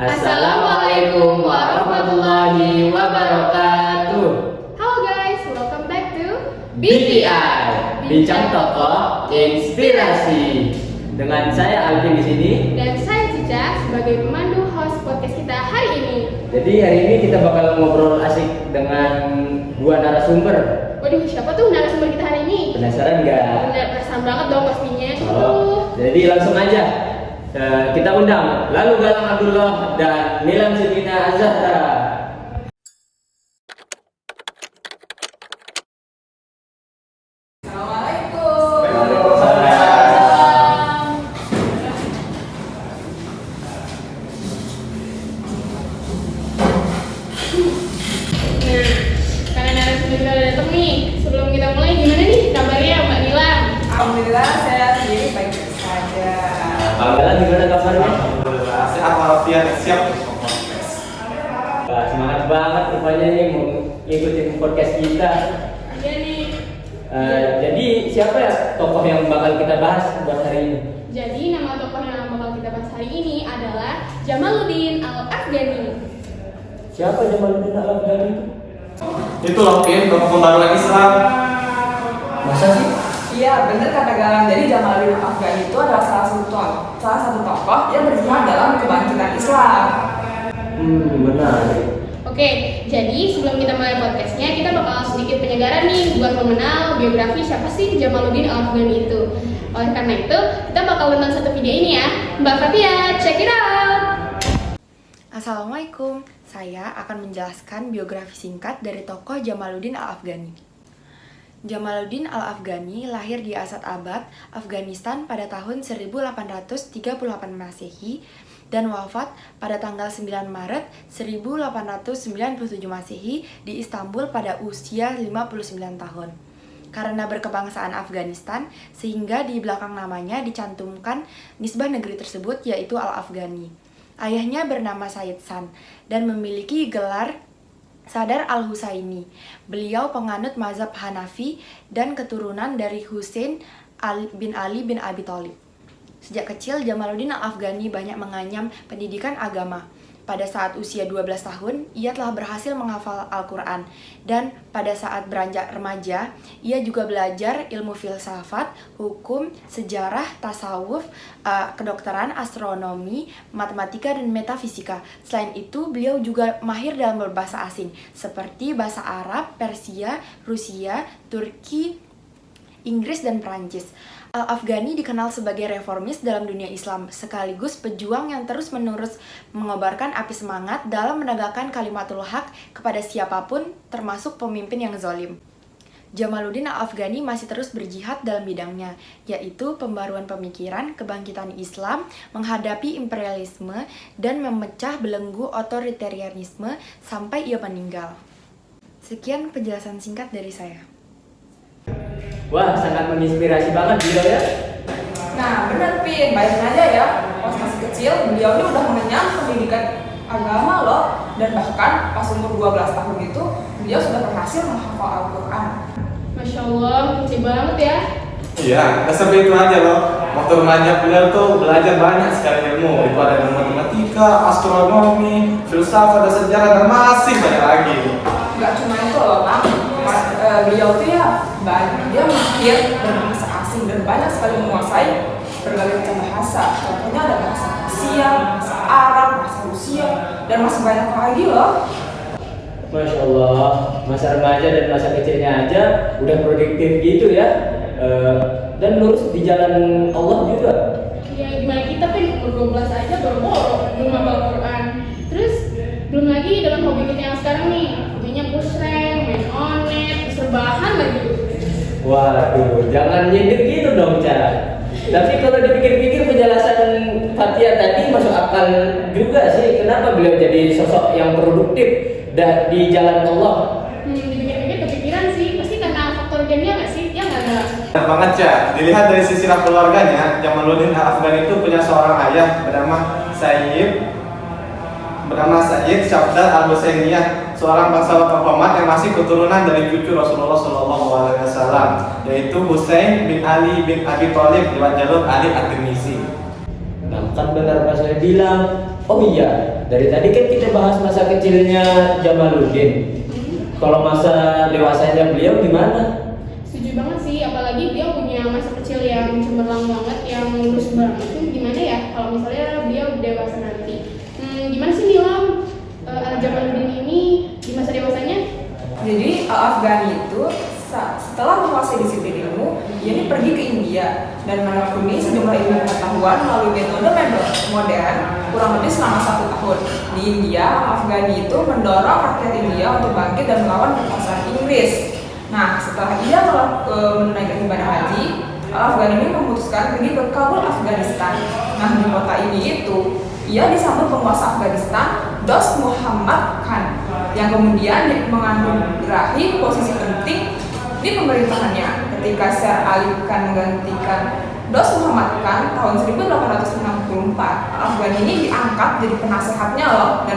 Assalamualaikum warahmatullahi wabarakatuh. Halo guys, welcome back to BTI, Bincang Tokoh Inspirasi. Dengan saya Alvin di sini dan saya Cica sebagai pemandu host podcast kita hari ini. Jadi hari ini kita bakal ngobrol asik dengan dua narasumber. Waduh, siapa tuh narasumber kita hari ini? Penasaran nggak? Bener, penasaran banget dong pastinya. Jadi langsung aja kita undang Lalu Galang Abdullah dan Nilam Sirina Azhara. Karena narasumber kita udah dateng nih, sebelum kita mulai gimana nih kabarnya Mbak Nilam? Alhamdulillah saya sendiri baik-baik saja. Bang Galang gimana kabarnya? Alhamdulillah sehat walafiat, siap. Wah, semangat banget rupanya nih mau ngikutin podcast kita. Iya nih. Jadi siapa ya tokoh yang bakal kita bahas buat hari ini? Jadi nama tokoh yang bakal kita bahas hari ini adalah Jamaluddin Al-Afghani. Siapa Jamaluddin Al-Afghani itu? Itu loh Pin, tokoh pembaruan Islam. Masa sih? Iya, benar kata Galang. Jadi Jamaluddin Al-Afghani itu adalah salah satu tokoh yang berjihad dalam kebangkitan Islam. Benar. Oke, jadi sebelum kita mulai podcastnya, kita bakal sedikit penyegaran nih buat mengenal biografi siapa sih Jamaluddin Al-Afghani itu. Oleh karena itu, kita bakal nonton satu video ini ya. Mbak Fatia, check it out! Assalamualaikum, saya akan menjelaskan biografi singkat dari tokoh Jamaluddin Al-Afghani. Jamaluddin Al-Afghani lahir di Asad Abad, Afghanistan pada tahun 1838 Masehi dan wafat pada tanggal 9 Maret 1897 Masehi di Istanbul pada usia 59 tahun. Karena berkebangsaan Afghanistan, sehingga di belakang namanya dicantumkan nisbah negeri tersebut yaitu Al-Afghani. Ayahnya bernama Said San dan memiliki gelar Sadar Al-Husaini. Beliau penganut mazhab Hanafi dan keturunan dari Husain bin Ali bin Abi Thalib. Sejak kecil, Jamaluddin Al-Afghani banyak menganyam pendidikan agama. Pada saat usia 12 tahun, ia telah berhasil menghafal Al-Quran. Dan pada saat beranjak remaja, ia juga belajar ilmu filsafat, hukum, sejarah, tasawuf, kedokteran, astronomi, matematika, dan metafisika. Selain itu, beliau juga mahir dalam berbahasa asing, seperti bahasa Arab, Persia, Rusia, Turki, Inggris, dan Perancis. Al-Afghani dikenal sebagai reformis dalam dunia Islam, sekaligus pejuang yang terus-menerus mengobarkan api semangat dalam menegakkan kalimatul haq kepada siapapun, termasuk pemimpin yang zalim. Jamaluddin Al-Afghani masih terus berjihad dalam bidangnya, yaitu pembaruan pemikiran, kebangkitan Islam, menghadapi imperialisme, dan memecah belenggu otoritarianisme sampai ia meninggal. Sekian penjelasan singkat dari saya. Wah, sangat menginspirasi banget beliau ya. Nah, benar Pin, bayangin aja ya, pas masih kecil beliau ini udah mengenyam pendidikan agama loh, dan bahkan pas umur 12 tahun itu beliau sudah berhasil menghafal Al-Quran. Masya Allah, kece banget ya. Iya, gak sampai itu aja loh. Waktu remaja beliau tuh belajar banyak sekali ilmu. Itu ada matematika, astronomi, filsafat, dan sejarah, dan masih banyak lagi. Gak cuma itu loh, Bang. Beliau tuh ya dia mahir berbahasa asing dan banyak sekali menguasai berbagai macam bahasa. Contohnya ada bahasa Persia, bahasa Arab, bahasa Rusia, dan masih banyak lagi loh. Masya Allah, masa remaja dan masa kecilnya aja udah produktif gitu ya. Dan lurus di jalan Allah juga. Ya gimana kita kan umur 12 aja baru belum hafal Quran. Terus belum lagi dalam hobi kita yang sekarang nih, hobinya pusreng, main onet, serbahan lagi. Waduh, jangan nyindir gitu dong, Ca. Tapi kalau dipikir-pikir penjelasan Fatia tadi masuk akal juga sih. Kenapa beliau jadi sosok yang produktif di jalan Allah? Dipikir-pikir kepikiran sih, pasti karena faktor gennya nggak sih? Ya nggak ada. Benar banget Ca, dilihat dari sisi keluarganya, Jamaluddin Al-Afghani itu punya seorang ayah bernama Sayyid Syafdar Al-Husainiyah, seorang bangsawan terhormat yang masih keturunan dari cucu Rasulullah SAW, yaitu Husain bin Ali bin Abi Thalib lewat jalur Ali At-Tirmizi. Kan benar Pak saya bilang. Oh iya, dari tadi kan kita bahas masa kecilnya Jamaluddin. Kalau masa dewasanya beliau gimana? Setuju banget sih, apalagi dia punya masa kecil yang cemerlang banget, yang mulus banget. Itu gimana ya kalau misalnya beliau dewasa nanti? Gimana sih Nilam? Jamaluddin ini di masa dewasanya? Jadi Al-Afghani itu setelah menguasai disiplin ilmu, ia ini pergi ke India dan menekuni sejumlah ilmu pengetahuan melalui metode modern kurang lebih selama 1 tahun. Di India, Al-Afghani itu mendorong rakyat India untuk bangkit dan melawan kekuasaan Inggris. Nah, setelah ia menunaikan ibadah haji, Al-Afghani ini memutuskan pergi ke Kabul, Afghanistan. Nah, di kota ini itu ia disambut penguasa Afghanistan, Dost Muhammad Khan, yang kemudian menganugerahi posisi penting di pemerintahannya ketika Sir Ali Khan menggantikan Dost Muhammad Khan tahun 1864. Al-Afghani ini diangkat jadi penasehatnya loh,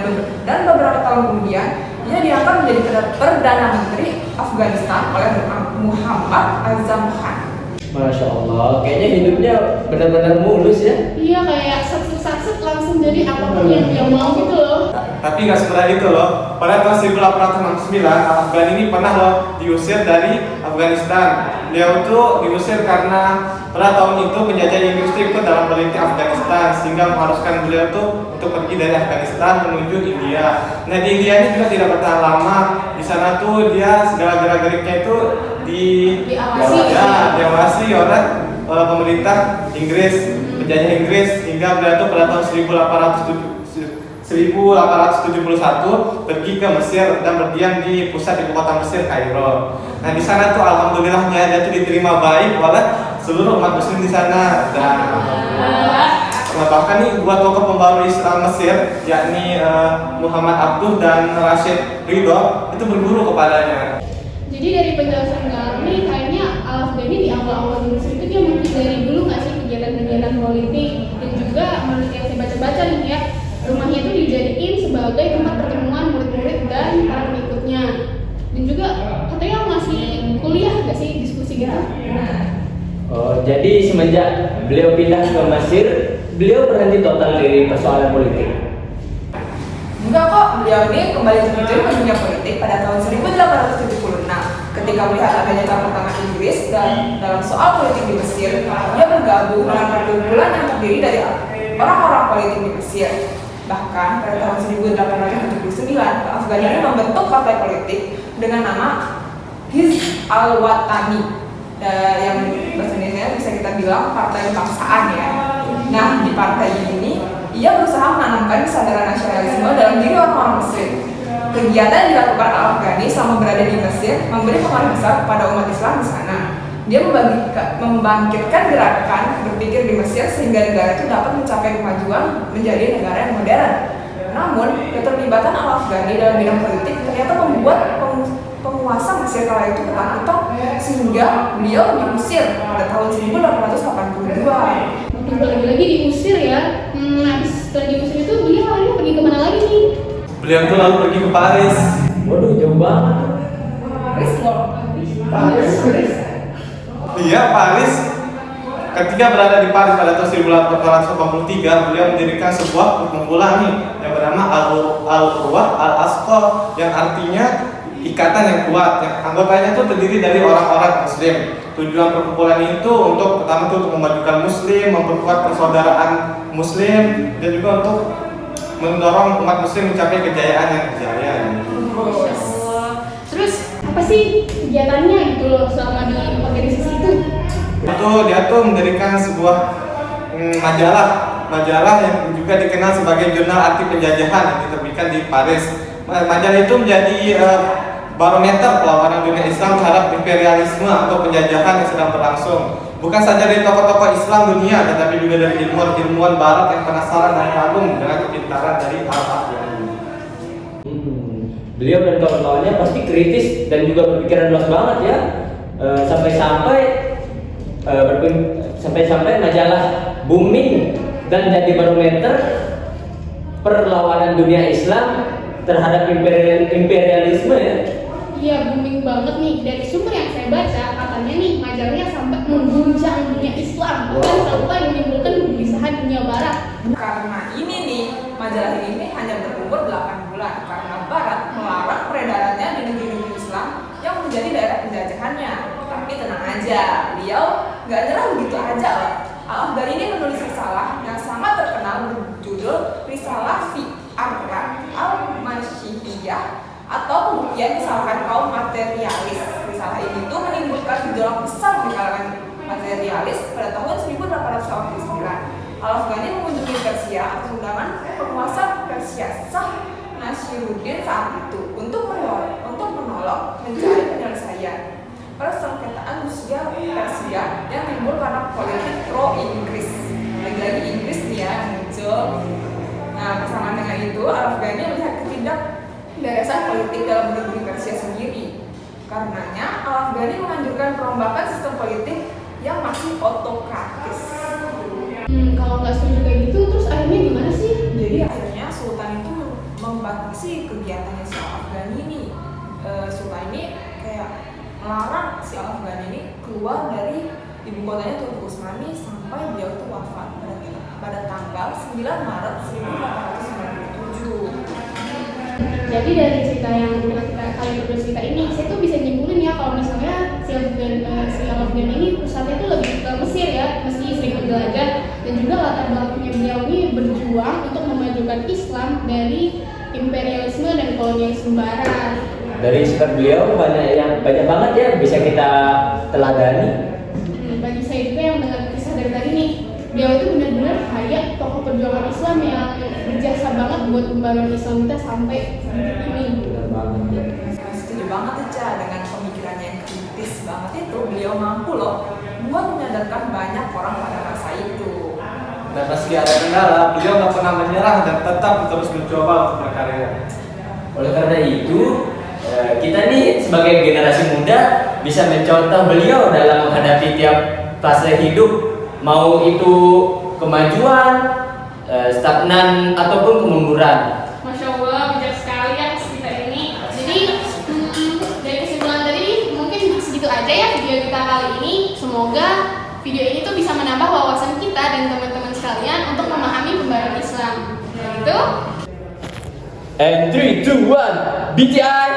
dan beberapa tahun kemudian ia diangkat menjadi Perdana Menteri Afghanistan oleh Muhammad Azam Khan. Masya Allah, kayaknya hidupnya benar-benar mulus ya. Iya, kayak sat-sat langsung jadi apapun yang dia mau gitu loh. Tapi nggak semudah itu loh. Pada tahun 1869, Al-Afghani ini pernah loh diusir dari Afghanistan. Beliau itu diusir karena pada tahun itu penjajah Inggris itu ikut dalam politik Afghanistan, sehingga mengharuskan beliau itu untuk pergi dari Afghanistan menuju India. Nah, di India ini juga tidak bertahan lama. Di sana tuh dia segala gerak-geriknya itu diawasi oleh pemerintah Inggris, penjajah Inggris, hingga beliau itu pada tahun 1871 pergi ke Mesir dan berdiam di pusat ibu kota Mesir, Kairo. Nah, di sana tuh alhamdulillahnya dia tuh diterima baik oleh seluruh umat muslim di sana, dan bahkan nih dua tokoh pembaru Islam Mesir, yakni Muhammad Abduh dan Rashid Ridho, itu berguru kepadanya. Jadi dari penjelasan kami, kayaknya Al-Afghani di awal-awal di Mesir itu dia mungkin dari dulu nggak sih kegiatan-kegiatan politik, dan juga menurut yang saya baca-baca nih ya, rumahnya itu dijadiin sebagai tempat pertemuan murid-murid dan para pengikutnya, dan juga katanya masih kuliah nggak sih, diskusi gitu. Oh, jadi semenjak beliau pindah ke Mesir, beliau berhenti total dari persoalan politik. Enggak kok, beliau ini kembali terjun ke dunia politik pada tahun 1876 ketika melihat adanya campur tangan Inggris dan dalam soal politik di Mesir, dia bergabung dengan perkumpulan yang terdiri dari orang-orang politik di Mesir. Bahkan pada tahun 1879, Afghani ini membentuk partai politik dengan nama Hizb al-Watani, yang bahasa Indonesia bisa kita bilang partai kebangsaan ya. Nah, di partai ini ia berusaha menanamkan kesadaran nasionalisme dalam diri orang-orang Mesir. Kegiatan yang dilakukan Al-Afghani selama berada di Mesir memberi pengaruh besar kepada umat Islam di sana. Dia membangkitkan gerakan berpikir di Mesir sehingga negara itu dapat mencapai kemajuan menjadi negara yang modern. Namun, keterlibatan Al-Afghani dalam bidang politik ternyata membuat penguasa Mesir kala itu ketakutan sehingga beliau diusir pada tahun 1882. Lagi-lagi diusir ya. Habis setelah diusir itu beliau akhirnya pergi kemana lagi nih? Beliau itu lalu pergi ke Paris. Waduh, jauh banget. Paris. Iya, Paris. Ketika berada di Paris pada tahun 1883, beliau mendirikan sebuah perkumpulan nih yang bernama Al-Urwah Al-Asqa, yang artinya ikatan yang kuat. Yang anggotanya itu terdiri dari orang-orang Muslim. Tujuan perkumpulan itu untuk pertama itu untuk memajukan Muslim, memperkuat persaudaraan Muslim, dan juga untuk mendorong umat Muslim mencapai kejayaan yang jaya. Terus apa sih kegiatannya gitu loh selama di organisasi itu? Dia tuh mendirikan sebuah majalah yang juga dikenal sebagai jurnal anti penjajahan yang diterbitkan di Paris. Majalah itu menjadi barometer perlawanan dunia Islam terhadap imperialisme atau penjajahan yang sedang berlangsung. Bukan saja dari tokoh-tokoh Islam dunia, tetapi juga dari ilmuwan-ilmuwan Barat yang penasaran dan kagum dengan kepintaran dari Al-Afghani. Beliau dan kawan-kawannya pasti kritis dan juga berpikiran luas banget ya. Sampai-sampai majalah booming dan jadi barometer perlawanan dunia Islam terhadap imperialisme ya. Iya, booming banget nih. Dari sumber yang saya baca, katanya nih majalahnya sampai mengguncang dunia Islam, bahkan sampai menimbulkan kegelisahan dunia Barat. Karena ini nih, majalah ini hanya berumur 8 bulan karena Barat melarang peredarannya di negeri-negeri Islam yang menjadi daerah penjajahannya. Tapi tenang aja, beliau nggak nyerah begitu aja loh. Al-Afghani ini menulis risalah yang sangat terkenal berjudul Risalah fi Arra al-Masihiyah atau pembuktian kesalahan kaum materialis. Risalah ini tuh menimbulkan gejolak besar di kalangan materialis pada tahun 1889. Al-Afghani mengunjungi Persia atas undangan penguasa Persia Shah Nasiruddin saat itu untuk menolong mencari penyelesaian persengketaan Rusia Persia yang timbul karena politik pro Inggris. Lagi-lagi Inggris nih ya yang muncul. Nah, bersamaan dengan itu Al-Afghani melihat ketidakberesan politik dalam negeri Persia sendiri. Karenanya Al-Afghani menganjurkan perombakan sistem politik yang masih otokratis. Kalau nggak setuju kayak gitu, terus akhirnya gimana sih? Jadi akhirnya Sultan itu membatasi kegiatannya si Al-Afghani ini. Sultan ini kayak melarang si Al-Afghani ini keluar dari ibu kotanya Turki Utsmani sampai beliau itu wafat pada tanggal 9 Maret 1897. Jadi dari cerita yang kalian berdua cerita ini, saya tuh bisa nyimpulin ya kalau misalnya si Al-Afghani ini pusatnya tuh lebih ke Mesir ya, meski sering menjelajah, dan juga latar belakangnya beliau ini berjuang untuk memajukan Islam dari imperialisme dan kolonialisme Barat. Dari sifat beliau banyak banget ya bisa kita teladani. Bagi saya juga yang dengar kisah dari tadi nih, beliau itu benar-benar kayak tokoh perjuangan Islam yang berjasa banget buat pembangunan Islam kita sampai ini. Setuju banget tuh Ca, dengan pemikirannya yang kritis banget itu beliau mampu loh buat menyadarkan banyak orang pada masa itu. Dan meski ada kendala, beliau nggak pernah menyerah dan tetap terus mencoba untuk berkarya. Oleh karena itu, kita nih sebagai generasi muda bisa mencontoh beliau dalam menghadapi tiap fase hidup, mau itu kemajuan, stagnan ataupun kemunduran. Masya Allah, bijak sekali ya cerita ini. Jadi dari kesimpulan tadi mungkin segitu aja ya video kita kali ini. Semoga video ini tuh bisa menambah wawasan kita dan teman-teman sekalian untuk memahami pembaruan Islam. Nah, itu. And 3, 2, 1, BTI.